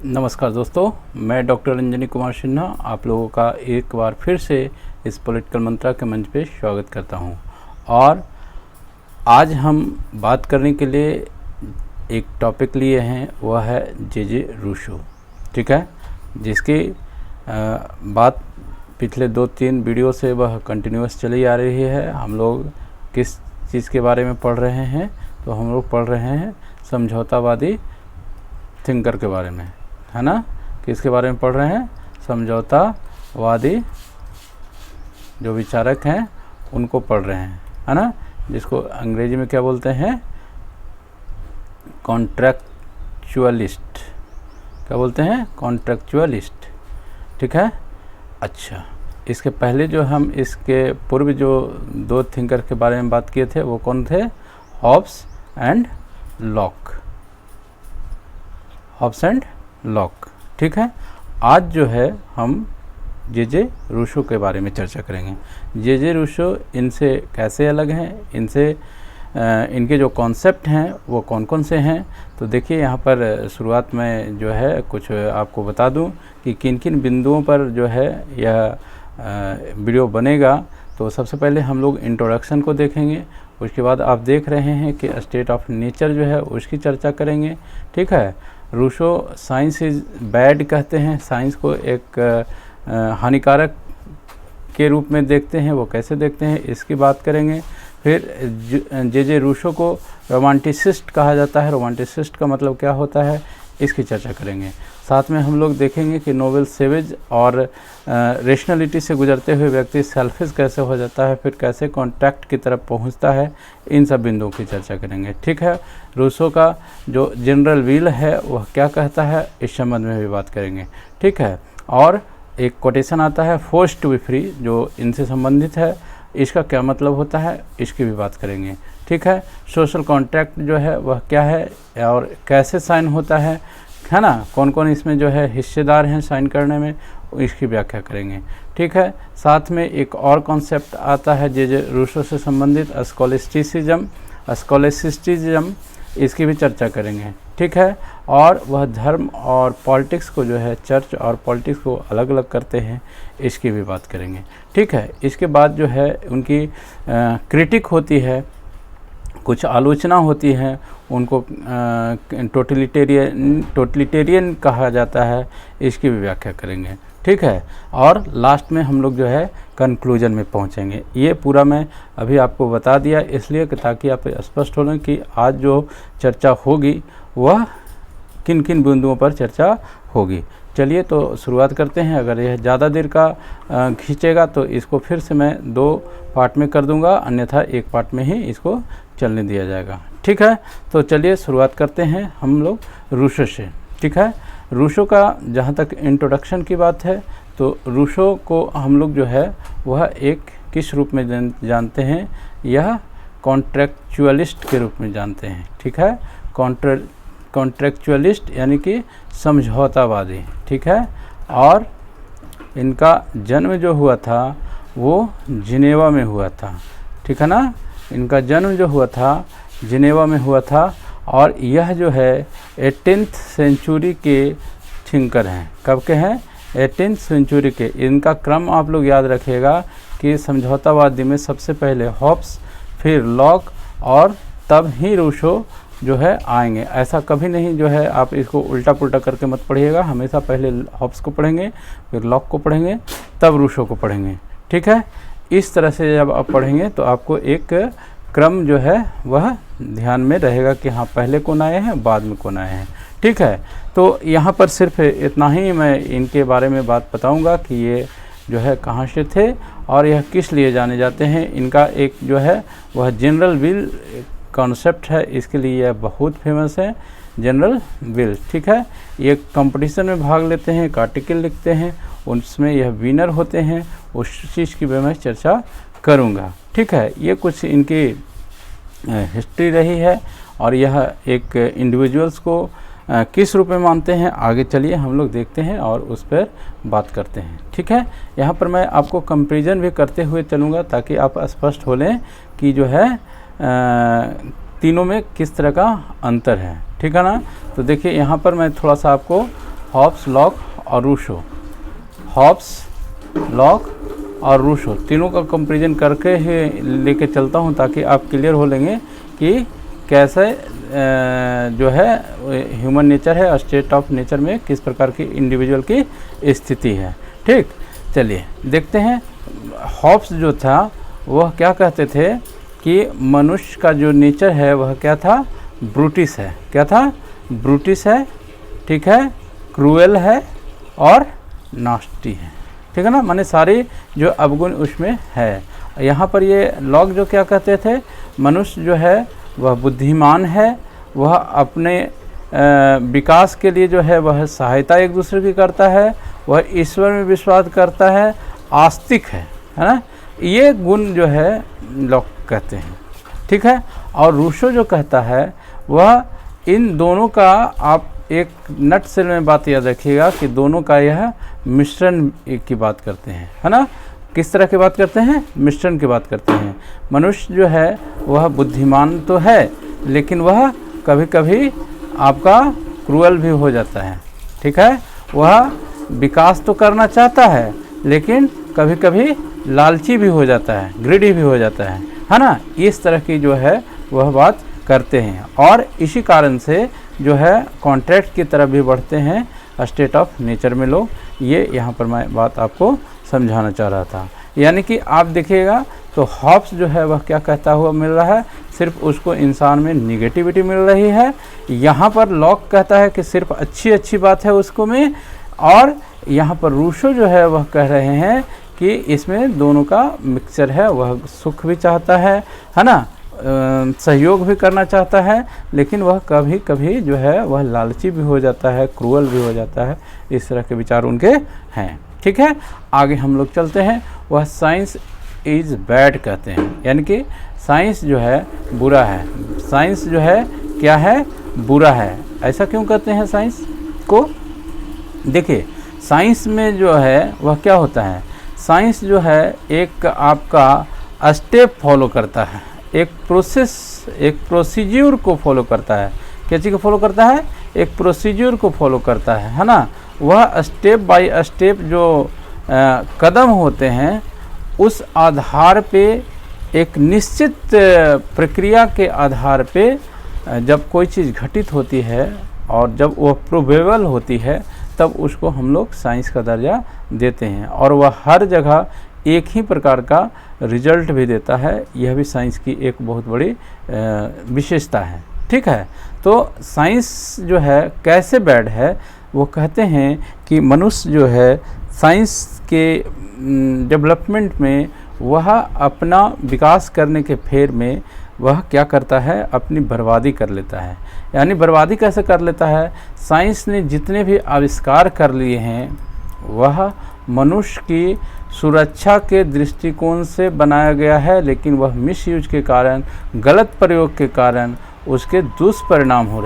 नमस्कार दोस्तों, मैं डॉक्टर रंजनी कुमार सिन्हा आप लोगों का एक बार फिर से इस पॉलिटिकल मंत्रा के मंच पे स्वागत करता हूं। और आज हम बात करने के लिए एक टॉपिक लिए हैं, वह है जे रूसो। ठीक है, जिसकी बात पिछले 2-3 वीडियो से वह कंटिन्यूस चली आ रही है। हम लोग किस चीज़ के बारे में पढ़ रहे हैं, तो हम लोग पढ़ रहे हैं समझौतावादी थिंकर के बारे में, है ना। किसके बारे में पढ़ रहे हैं? समझौतावादी जो विचारक हैं उनको पढ़ रहे हैं, है ना, जिसको अंग्रेजी में क्या बोलते हैं? कॉन्ट्रैक्चुअलिस्ट। क्या बोलते हैं? कॉन्ट्रैक्चुअलिस्ट। ठीक है। अच्छा, इसके पहले जो हम इसके पूर्व जो 2 थिंकर के बारे में बात किए थे वो कौन थे? Hobbes and Locke. Hobbes and Locke. ठीक है। आज जो है हम जे रूसो के बारे में चर्चा करेंगे। जे रूसो इनसे कैसे अलग हैं, इनसे इनके जो कॉन्सेप्ट हैं वो कौन कौन से हैं। तो देखिए, यहाँ पर शुरुआत में जो है कुछ आपको बता दूं कि किन किन बिंदुओं पर जो है यह वीडियो बनेगा। तो सबसे पहले हम लोग इंट्रोडक्शन को देखेंगे, उसके बाद आप देख रहे हैं कि स्टेट ऑफ नेचर जो है उसकी चर्चा करेंगे। ठीक है। रूसो साइंस इज़ बैड कहते हैं, साइंस को एक हानिकारक के रूप में देखते हैं। वो कैसे देखते हैं इसकी बात करेंगे। फिर जे रूसो को रोमांटिसिस्ट कहा जाता है। रोमांटिसिस्ट का मतलब क्या होता है, इसकी चर्चा करेंगे। साथ में हम लोग देखेंगे कि नोबेल सेवेज और रेशनलिटी से गुजरते हुए व्यक्ति सेल्फिश कैसे हो जाता है, फिर कैसे कॉन्ट्रैक्ट की तरफ पहुंचता है, इन सब बिंदुओं की चर्चा करेंगे। ठीक है। रूसो का जो जनरल विल है वह क्या कहता है, इस संबंध में भी बात करेंगे। ठीक है। और एक कोटेशन आता है फोर्स्ड टू बी फ्री, जो इनसे संबंधित है, इसका क्या मतलब होता है, इसकी भी बात करेंगे। ठीक है। सोशल कॉन्ट्रैक्ट जो है वह क्या है और कैसे साइन होता है ना, कौन कौन इसमें जो है हिस्सेदार हैं साइन करने में, इसकी व्याख्या करेंगे। ठीक है। साथ में एक और कॉन्सेप्ट आता है जे रूसो से संबंधित, स्कॉलेस्टिसिज्म। स्कॉलेस्टिसिज्म इसकी भी चर्चा करेंगे। ठीक है। और वह धर्म और पॉलिटिक्स को जो है, चर्च और पॉलिटिक्स को अलग अलग करते हैं, इसकी भी बात करेंगे। ठीक है। इसके बाद जो है उनकी क्रिटिक होती है, कुछ आलोचना होती है, उनको टोटलिटेरियन कहा जाता है, इसकी भी व्याख्या करेंगे। ठीक है। और लास्ट में हम लोग जो है कंक्लूजन में पहुंचेंगे। ये पूरा मैं अभी आपको बता दिया इसलिए कि ताकि आप स्पष्ट हो लें कि आज जो चर्चा होगी वह किन किन बिंदुओं पर चर्चा होगी। चलिए तो शुरुआत करते हैं। अगर यह ज़्यादा देर का खींचेगा तो इसको फिर से मैं 2 पार्ट में कर दूंगा, अन्यथा 1 पार्ट में ही इसको चलने दिया जाएगा। ठीक है। तो चलिए शुरुआत करते हैं हम लोग रूसो से। ठीक है। रूसो का जहाँ तक इंट्रोडक्शन की बात है, तो रूसो को हम लोग जो है वह एक किस रूप में जानते हैं? यह कॉन्ट्रैक्चुअलिस्ट के रूप में जानते हैं। ठीक है। कॉन्ट्रैक्चुअलिस्ट यानी कि समझौतावादी। ठीक है। और इनका जन्म जो हुआ था वो जिनेवा में हुआ था। ठीक है ना। इनका जन्म जो हुआ था जिनेवा में हुआ था। और यह जो है 18th सेंचुरी के थिंकर हैं। कब के हैं? 18th सेंचुरी के। इनका क्रम आप लोग याद रखिएगा कि समझौतावादी में सबसे पहले हॉब्स, फिर लॉक और तब ही रूसो जो है आएंगे। ऐसा कभी नहीं जो है आप इसको उल्टा पुल्टा करके मत पढ़िएगा। हमेशा पहले हॉब्स को पढ़ेंगे, फिर लॉक को पढ़ेंगे, तब रूसो को पढ़ेंगे। ठीक है। इस तरह से जब आप पढ़ेंगे तो आपको एक क्रम जो है वह ध्यान में रहेगा कि हाँ, पहले कौन आए हैं, बाद में कौन आए हैं। ठीक है। तो यहाँ पर सिर्फ इतना ही मैं इनके बारे में बात बताऊँगा कि ये जो है कहाँ से थे और यह किस लिए जाने जाते हैं। इनका एक जो है वह जनरल विल कॉन्सेप्ट है, इसके लिए यह बहुत फेमस है, जनरल विल। ठीक है। ये कंपटीशन में भाग लेते हैं, एक आर्टिकल लिखते हैं, उसमें यह विनर होते हैं, उस चीज़ की भी मैं चर्चा करूँगा। ठीक है। ये कुछ इनकी हिस्ट्री रही है और यह एक इंडिविजुअल्स को किस रूप में मानते हैं, आगे चलिए हम लोग देखते हैं और उस पर बात करते हैं। ठीक है। यहाँ पर मैं आपको कंपैरिजन भी करते हुए चलूँगा ताकि आप स्पष्ट हो लें कि जो है तीनों में किस तरह का अंतर है। ठीक है ना। तो देखिए यहाँ पर मैं थोड़ा सा आपको हॉब्स, लॉक और रूसो। हॉब्स, लॉक और रूसो तीनों का कंपैरिजन करके ही लेके चलता हूँ ताकि आप क्लियर हो लेंगे कि कैसे जो है ह्यूमन नेचर है, स्टेट ऑफ नेचर में किस प्रकार की इंडिविजुअल की स्थिति है। ठीक, चलिए देखते हैं। हॉब्स जो था वह क्या कहते थे कि मनुष्य का जो नेचर है वह क्या था, ब्रूटिस है। क्या था, ब्रूटिस है, ठीक है, क्रूएल है और नास्टी है, ठीक है ना, माने सारे जो अवगुण उसमें है। यहाँ पर ये लॉक जो क्या कहते थे, मनुष्य जो है वह बुद्धिमान है, वह अपने विकास के लिए जो है वह सहायता एक दूसरे की करता है, वह ईश्वर में विश्वास करता है, आस्तिक है ना, ये गुण जो है लॉक कहते हैं, ठीक है। और रूसो जो कहता है वह इन दोनों का, आप एक नट सेल में बात याद रखिएगा कि दोनों का यह मिश्रण की बात करते हैं, है ना। किस तरह की बात करते हैं, मिश्रण की बात करते हैं। मनुष्य जो है वह बुद्धिमान तो है लेकिन वह कभी कभी आपका क्रूअल भी हो जाता है, ठीक है। वह विकास तो करना चाहता है लेकिन कभी कभी लालची भी हो जाता है, ग्रीडी भी हो जाता है ना। इस तरह की जो है वह बात करते हैं और इसी कारण से जो है कॉन्ट्रैक्ट की तरफ भी बढ़ते हैं स्टेट ऑफ नेचर में लोग। ये यहाँ पर मैं बात आपको समझाना चाह रहा था। यानी कि आप देखिएगा तो हॉब्स जो है वह क्या कहता हुआ मिल रहा है, सिर्फ उसको इंसान में निगेटिविटी मिल रही है। यहाँ पर लॉक कहता है कि सिर्फ अच्छी अच्छी बात है उसको में, और यहाँ पर रूसो जो है वह कह रहे हैं कि इसमें दोनों का मिक्सचर है। वह सुख भी चाहता है ना, सहयोग भी करना चाहता है, लेकिन वह कभी कभी जो है वह लालची भी हो जाता है, क्रूअल भी हो जाता है। इस तरह के विचार उनके हैं, ठीक है। आगे हम लोग चलते हैं। वह साइंस इज़ बैड कहते हैं, यानी कि साइंस जो है बुरा है। साइंस जो है क्या है, बुरा है। ऐसा क्यों कहते हैं साइंस को? देखिए, साइंस में जो है वह क्या होता है, साइंस जो है एक आपका स्टेप फॉलो करता है, एक प्रोसेस, एक प्रोसीज्यूर को फॉलो करता है। क्या चीज़ को फॉलो करता है? एक प्रोसीज्यूर को फॉलो करता है ना। वह स्टेप बाय स्टेप जो कदम होते हैं उस आधार पे, एक निश्चित प्रक्रिया के आधार पे जब कोई चीज़ घटित होती है और जब वह प्रोबेबल होती है तब उसको हम लोग साइंस का दर्जा देते हैं, और वह हर जगह एक ही प्रकार का रिजल्ट भी देता है। यह भी साइंस की एक बहुत बड़ी विशेषता है, ठीक है। तो साइंस जो है कैसे बैड है, वो कहते हैं कि मनुष्य जो है साइंस के डेवलपमेंट में वह अपना विकास करने के फेर में वह क्या करता है, अपनी बर्बादी कर लेता है। यानी बर्बादी कैसे कर लेता है? साइंस ने जितने भी आविष्कार कर लिए हैं वह मनुष्य की सुरक्षा के दृष्टिकोण से बनाया गया है, लेकिन वह मिसयूज के कारण, गलत प्रयोग के कारण उसके दुष्परिणाम हो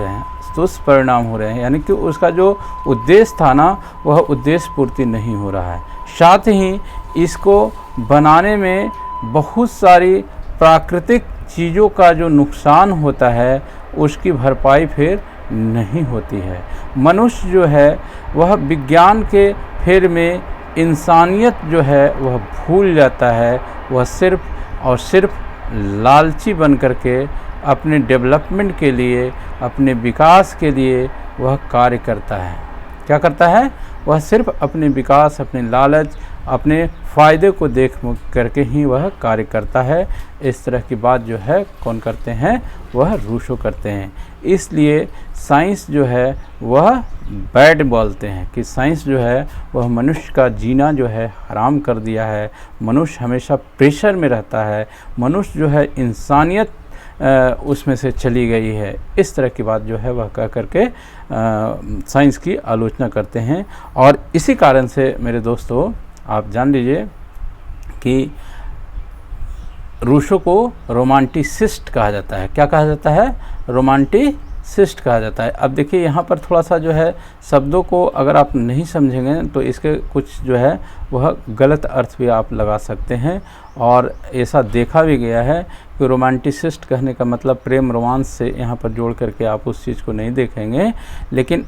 रहे हैं। यानी कि उसका जो उद्देश्य था ना, वह उद्देश्य पूर्ति नहीं हो रहा है। साथ ही इसको बनाने में बहुत सारी प्राकृतिक चीज़ों का जो नुकसान होता है उसकी भरपाई फिर नहीं होती है। मनुष्य जो है वह विज्ञान के फेर में इंसानियत जो है वह भूल जाता है। वह सिर्फ और सिर्फ लालची बन करके अपने डेवलपमेंट के लिए, अपने विकास के लिए वह कार्य करता है। क्या करता है? वह सिर्फ अपने विकास, अपने लालच, अपने फ़ायदे को देख करके ही वह कार्य करता है। इस तरह की बात जो है कौन करते हैं? वह रूसो करते हैं। इसलिए साइंस जो है वह बैड बोलते हैं कि साइंस जो है वह मनुष्य का जीना जो है हराम कर दिया है। मनुष्य हमेशा प्रेशर में रहता है, मनुष्य जो है इंसानियत उसमें से चली गई है। इस तरह की बात जो है वह कह करके साइंस की आलोचना करते हैं। और इसी कारण से मेरे दोस्तों आप जान लीजिए कि रूसो को रोमांटिसिस्ट कहा जाता है। क्या कहा जाता है? रोमांटिसिस्ट कहा जाता है। अब देखिए यहाँ पर थोड़ा सा जो है शब्दों को अगर आप नहीं समझेंगे तो इसके कुछ जो है वह गलत अर्थ भी आप लगा सकते हैं, और ऐसा देखा भी गया है कि रोमांटिसिस्ट कहने का मतलब प्रेम रोमांस से यहाँ पर जोड़ करके आप उस चीज़ को नहीं देखेंगे। लेकिन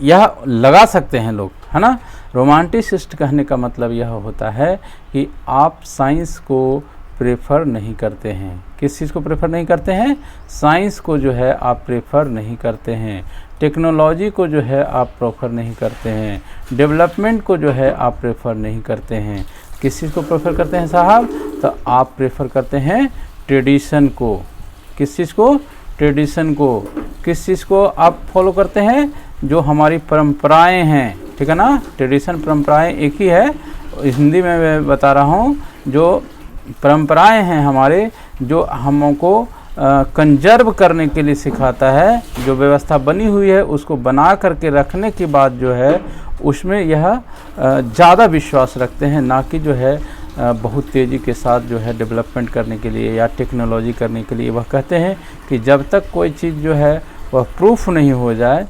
यह लगा सकते हैं लोग, है ना। रोमांटिसिस्ट कहने का मतलब यह होता है कि आप साइंस को प्रेफर नहीं करते हैं। किस चीज़ को प्रेफर नहीं करते हैं? साइंस को जो है आप प्रेफर नहीं करते हैं, टेक्नोलॉजी को जो है आप प्रेफर नहीं करते हैं, डेवलपमेंट को जो है आप प्रेफर नहीं करते हैं। किस चीज़ को प्रेफर करते हैं साहब? तो आप प्रेफर करते हैं ट्रेडिशन को। किस चीज़ को? ट्रेडिशन को। किस चीज़ को आप फॉलो करते हैं? जो हमारी परंपराएं हैं, ठीक है ना। ट्रेडिशन परंपराएं एक ही है, हिंदी में मैं बता रहा हूँ। जो परंपराएं हैं हमारे, जो हमको कंजर्व करने के लिए सिखाता है, जो व्यवस्था बनी हुई है उसको बना करके रखने के बाद जो है उसमें यह ज़्यादा विश्वास रखते हैं, ना कि जो है बहुत तेज़ी के साथ जो है डेवलपमेंट करने के लिए या टेक्नोलॉजी करने के लिए। वह कहते हैं कि जब तक कोई चीज़ जो है वह प्रूफ नहीं हो जाए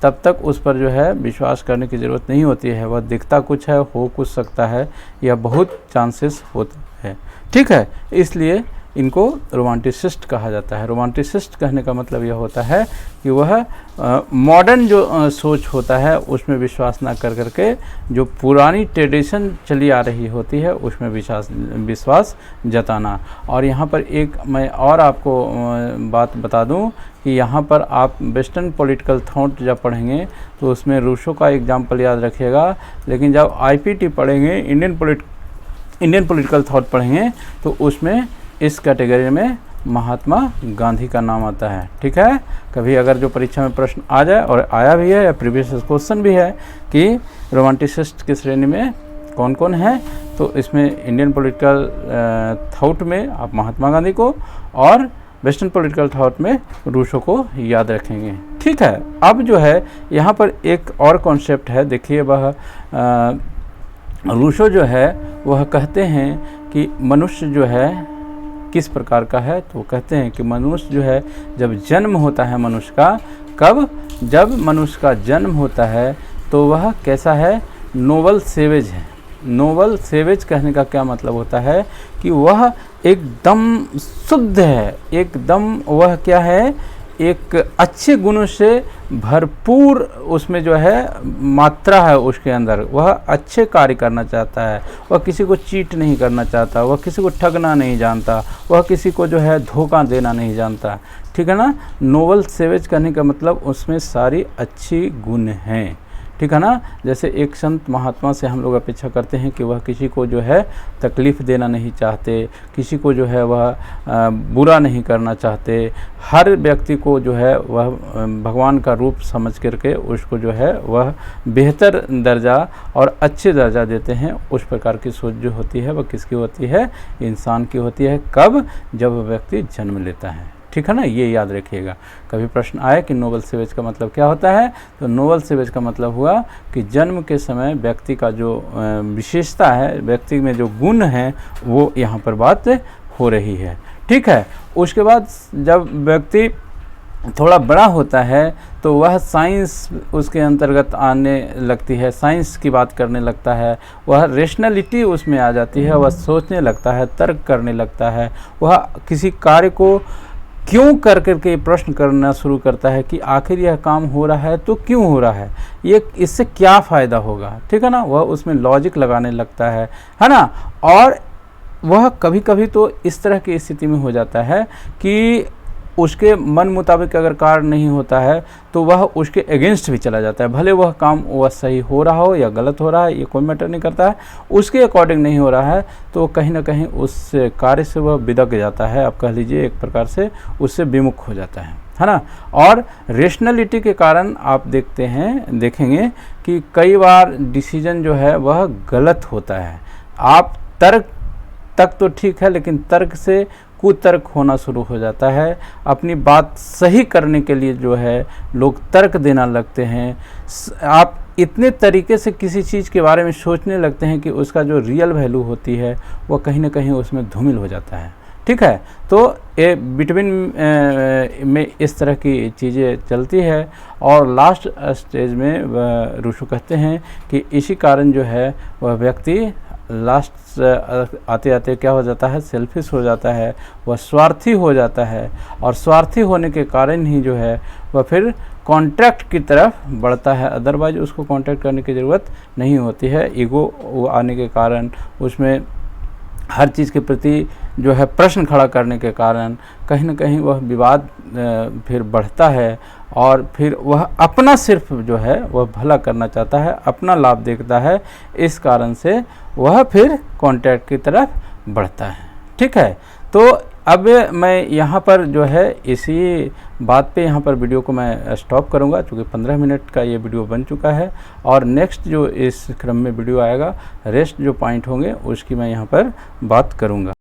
तब तक उस पर जो है विश्वास करने की ज़रूरत नहीं होती है। वह दिखता कुछ है, हो कुछ सकता है, या बहुत चांसेस होते हैं, ठीक है। इसलिए इनको रोमांटिसिस्ट कहा जाता है। रोमांटिसिस्ट कहने का मतलब यह होता है कि वह मॉडर्न जो सोच होता है उसमें विश्वास ना कर करके जो पुरानी ट्रेडिशन चली आ रही होती है उसमें विश्वास जताना। और यहाँ पर एक मैं और आपको बात बता दूँ कि यहाँ पर आप वेस्टर्न पॉलिटिकल थॉट जब पढ़ेंगे तो उसमें रूसो का एग्जाम्पल याद रखिएगा, लेकिन जब IPT पढ़ेंगे, इंडियन पॉलिटिकल थॉट पढ़ेंगे, तो उसमें इस कैटेगरी में महात्मा गांधी का नाम आता है, ठीक है। कभी अगर जो परीक्षा में प्रश्न आ जाए, और आया भी है या प्रीवियस क्वेश्चन भी है कि रोमांटिसिस्ट की श्रेणी में कौन कौन है, तो इसमें इंडियन पॉलिटिकल थॉट में आप महात्मा गांधी को और वेस्टर्न पॉलिटिकल थॉट में रूसो को याद रखेंगे, ठीक है। अब जो है यहाँ पर एक और कॉन्सेप्ट है, देखिए वह रूसो जो है वह कहते हैं कि मनुष्य जो है किस प्रकार का है, तो कहते हैं कि मनुष्य जो है जब जन्म होता है मनुष्य का, कब? जब मनुष्य का जन्म होता है तो वह कैसा है? नोबल सेवेज है। नोबल सेवेज कहने का क्या मतलब होता है कि वह एकदम शुद्ध है, एकदम वह क्या है, एक अच्छे गुणों से भरपूर उसमें जो है मात्रा है उसके अंदर। वह अच्छे कार्य करना चाहता है, वह किसी को चीट नहीं करना चाहता, वह किसी को ठगना नहीं जानता, वह किसी को जो है धोखा देना नहीं जानता, ठीक है ना। नोबल सेवेज करने का मतलब उसमें सारी अच्छी गुण हैं, ठीक है ना। जैसे एक संत महात्मा से हम लोग अपेक्षा करते हैं कि वह किसी को जो है तकलीफ़ देना नहीं चाहते, किसी को जो है वह बुरा नहीं करना चाहते, हर व्यक्ति को जो है वह भगवान का रूप समझ करके उसको जो है वह बेहतर दर्जा और अच्छे दर्जा देते हैं। उस प्रकार की सोच जो होती है वह किसकी होती है? इंसान की होती है। कब? जब वह व्यक्ति जन्म लेता है, ठीक है ना। ये याद रखिएगा। कभी प्रश्न आए कि नोबल सेवेज का मतलब क्या होता है, तो नोबल सेवेज का मतलब हुआ कि जन्म के समय व्यक्ति का जो विशेषता है, व्यक्ति में जो गुण हैं, वो यहाँ पर बात हो रही है, ठीक है। उसके बाद जब व्यक्ति थोड़ा बड़ा होता है तो वह साइंस उसके अंतर्गत आने लगती है, साइंस की बात करने लगता है, वह रेशनलिटी उसमें आ जाती है, वह सोचने लगता है, तर्क करने लगता है, वह किसी कार्य को क्यों कर करके प्रश्न करना शुरू करता है कि आखिर यह काम हो रहा है तो क्यों हो रहा है, ये इससे क्या फ़ायदा होगा, ठीक है ना। वह उसमें लॉजिक लगाने लगता है ना। और वह कभी कभी तो इस तरह की स्थिति में हो जाता है कि उसके मन मुताबिक अगर कार्य नहीं होता है तो वह उसके अगेंस्ट भी चला जाता है। भले वह काम वह सही हो रहा हो या गलत हो रहा है, ये कोई मैटर नहीं करता है, उसके अकॉर्डिंग नहीं हो रहा है तो कहीं ना कहीं उस कार्य से वह बिदक जाता है, आप कह लीजिए एक प्रकार से उससे विमुख हो जाता है ना। और रेशनलिटी के कारण आप देखेंगे कि कई बार डिसीजन जो है वह गलत होता है। आप तर्क तक तो ठीक है, लेकिन तर्क से कुतर्क होना शुरू हो जाता है। अपनी बात सही करने के लिए जो है लोग तर्क देना लगते हैं। आप इतने तरीके से किसी चीज़ के बारे में सोचने लगते हैं कि उसका जो रियल वैल्यू होती है वह कहीं ना कहीं उसमें धूमिल हो जाता है, ठीक है। तो ये बिटवीन में इस तरह की चीज़ें चलती है। और लास्ट स्टेज में रूसो कहते हैं कि इसी कारण जो है वह व्यक्ति लास्ट आते आते क्या हो जाता है, सेल्फिश हो जाता है, वह स्वार्थी हो जाता है। और स्वार्थी होने के कारण ही जो है वह फिर कॉन्ट्रैक्ट की तरफ बढ़ता है, अदरवाइज उसको कॉन्ट्रैक्ट करने की ज़रूरत नहीं होती है। ईगो आने के कारण, उसमें हर चीज़ के प्रति जो है प्रश्न खड़ा करने के कारण कहीं ना कहीं वह विवाद फिर बढ़ता है, और फिर वह अपना सिर्फ जो है वह भला करना चाहता है, अपना लाभ देखता है, इस कारण से वह फिर कॉन्ट्रैक्ट की तरफ बढ़ता है। ठीक है, तो अब मैं यहाँ पर जो है इसी बात पे यहाँ पर वीडियो को मैं स्टॉप करूँगा, क्योंकि 15 मिनट का ये वीडियो बन चुका है, और नेक्स्ट जो इस क्रम में वीडियो आएगा, रेस्ट जो पॉइंट होंगे उसकी मैं यहाँ पर बात करूँगा।